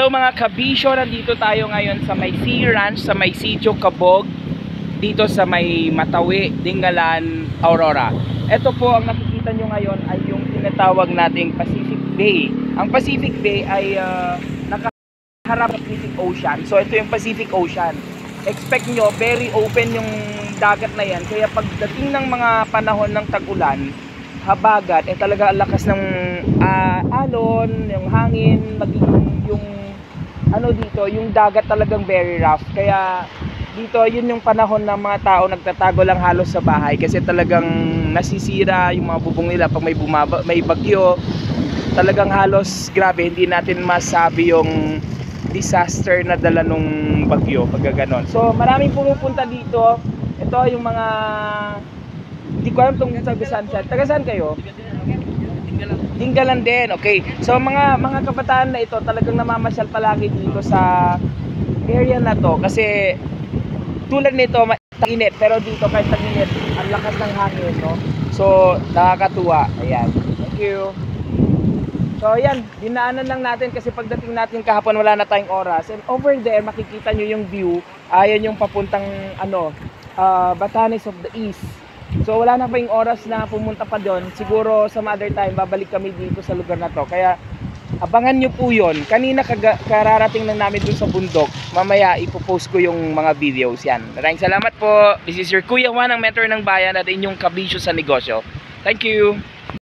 Hello mga kabisyo, nandito tayo ngayon sa may Sea Ranch, sa may Sitio Cabog, dito sa may Matawi, Dingalan, Aurora. Ito po ang nakikita nyo ngayon ay yung tinatawag nating Pacific Bay. Ang Pacific Bay ay nakaharap sa Pacific Ocean. So ito yung Pacific Ocean. Expect nyo, very open yung dagat na yan. Kaya pagdating ng mga panahon ng tag-ulan, habagat, talaga ang lakas ng alon, yung hangin, maging yung dito, yung dagat talagang very rough. Kaya dito, yun yung panahon ng mga tao nagtatago lang halos sa bahay kasi talagang nasisira yung mga bubong nila pag may bagyo. Talagang halos grabe, hindi natin masabi yung disaster na dala nung bagyo pag ganon. So maraming pumupunta dito. Ito yung mga, hindi ko alam itong taga saan kayo? Dingalan din, okay. So mga kabataan na ito talagang namamasyal palagi dito sa area na to kasi tulad nito tag-init, pero dito kahit tag-init ang lakas ng hangin, no? So nakakatuwa. Ayan, thank you. So ayan, dinaanan lang natin kasi pagdating natin kahapon wala na tayong oras, and over there makikita nyo yung view. Ayan yung papuntang Batanes of the East. So wala na pa yung oras na pumunta pa doon. Siguro sa other time babalik kami dito sa lugar na to. Kaya abangan nyo po yun. Kanina kararating lang namin dun sa bundok. Mamaya ipopost ko yung mga videos yan. Maraming salamat po. This is your Kuya Juan, ang mentor ng bayan at inyong kabisyo sa negosyo. Thank you.